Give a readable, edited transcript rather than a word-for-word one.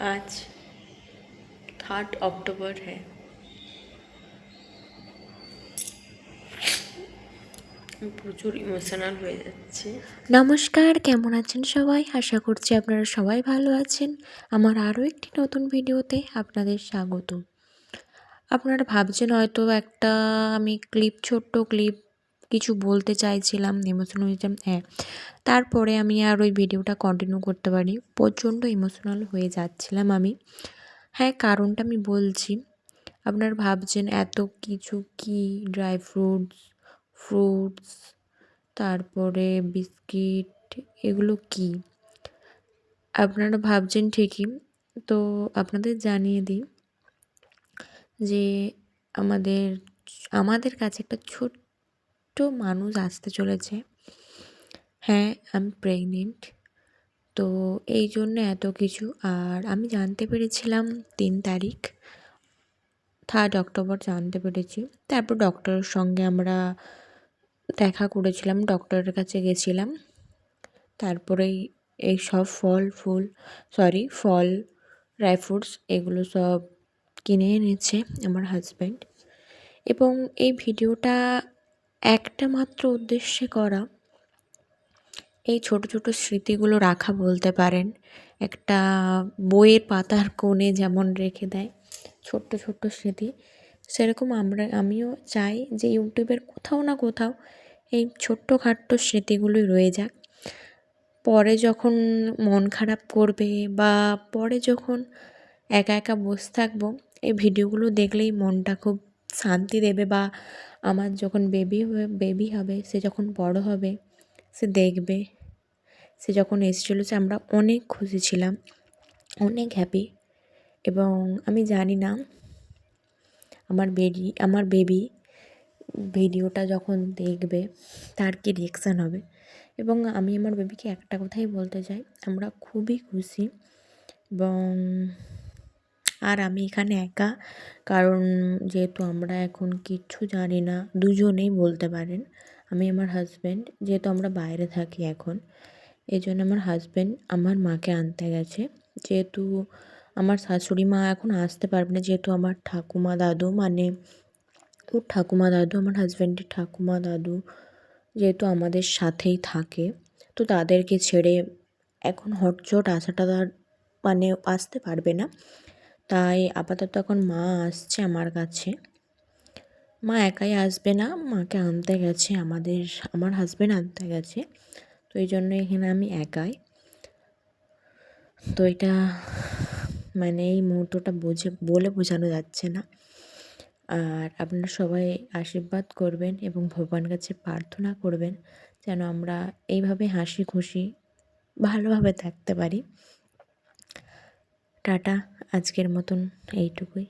आज 3 अक्टूबर है। আমি প্রচুর ইমোশনাল হয়ে যাচ্ছি। নমস্কার, কেমন আছেন সবাই? আশা করছি আপনারা সবাই ভালো আছেন। আমার আরও একটি নতুন ভিডিওতে আপনাদের স্বাগত। আপনারা ভাবছেন হয়তো একটা আমি ছোট্ট ক্লিপ কিছু বলতে চাইছিলাম, ইমোশনাল হয়েছিলাম। হ্যাঁ, তারপরে আমি আর ওই ভিডিওটা কন্টিনিউ করতে পারি। প্রচণ্ড ইমোশনাল হয়ে যাচ্ছিলাম আমি। হ্যাঁ, কারণটা আমি বলছি। আপনারা ভাবছেন এত কিছু কি, ড্রাই ফ্রুটস, তারপরে বিস্কিট, এগুলো কি? আপনারা ভাবছেন ঠিকই। তো আপনাদের জানিয়ে দিই যে আমাদের আমাদের কাছে একটা ছোট্ট মানুষ আসতে চলেছে। হ্যাঁ, আমি প্রেগনেন্ট। তো এই জন্য এত কিছু। আর আমি জানতে পেরেছিলাম 3 তারিখ, 3 অক্টোবর জানতে পেরেছি। তারপর ডক্টরের সঙ্গে আমরা দেখা করেছিলাম, ডক্টরের কাছে গেছিলাম। তারপরেই এই সব ফল, ড্রাই ফ্রুটস এগুলো সব কিনে এনেছে আমার হাজব্যান্ড। এবং এই ভিডিওটা একটা মাত্র উদ্দেশ্যে করা, এই ছোট ছোট স্মৃতিগুলো রাখা বলতে পারেন। একটা বইয়ের পাতার কোণে যেমন রেখে দেয় ছোট্ট ছোট্ট স্মৃতি, সেরকম আমিও চাই যে ইউটিউবের কোথাও না কোথাও এই ছোট্টখাট্ট স্মৃতিগুলোই রয়ে যাক। পরে যখন মন খারাপ করবে বা পরে যখন একা একা বসে থাকবো, এই ভিডিওগুলো দেখলেই মনটা খুব শান্তি দেবে। বা আমার যখন বেবি হবে, সে যখন বড় হবে, সে দেখবে, সে যখন এসেছিলো, সে আমরা অনেক খুশি ছিলাম, অনেক হ্যাপি। এবং আমি জানি না আমার বেবি ভিডিওটা যখন দেখবে তার কী রিঅ্যাকশান হবে। এবং আমি আমার বেবিকে একটা কথাই বলতে চাই, আমরা খুবই খুশি। এবং আর আমি এখানে একা, কারণ যেহেতু আমরা এখন কিচ্ছু জানি না, দুজনেই বলতে পারেন। আমি আমার হাজব্যান্ড, যেহেতু আমরা বাইরে থাকি এখন, এই জন্য আমার হাজব্যান্ড আমার মাকে আনতে গেছে। যেহেতু আমার শাশুড়ি মা এখন আসতে পারবে না, যেহেতু আমার ঠাকুমা দাদু, মানে ওর ঠাকুমা দাদু, আমার হাজব্যান্ডের ঠাকুমা দাদু যেহেতু আমাদের সাথেই থাকে, তো তাদেরকে ছেড়ে এখন হটচট আসাটা তার মানে আসতে পারবে না। তাই আপাতত এখন মা আসছে আমার কাছে। মা একাই আসবে না, মাকে আনতে গেছে আমার হাজব্যান্ড আনতে গেছে। তো এই জন্য এখানে আমি একাই। তো এটা মানে এই মুহূর্তটা বলে বোঝানো যাচ্ছে না। আর আপনারা সবাই আশীর্বাদ করবেন এবং ভগবানের কাছে প্রার্থনা করবেন যেন আমরা এইভাবে হাসি খুশি ভালোভাবে থাকতে পারি। টাটা, আজকের মতন এইটুকুই।